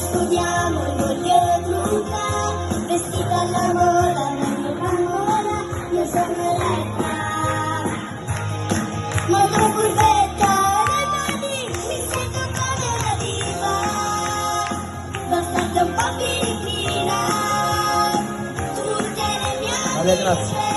studiamo il voglio trucca, vestita alla moda, meglio bambola, io sono Eletta. Molto furbetta nei modi, mi sento come una diva, bastante un po' pipina, tutte le mie amiche. Grazie.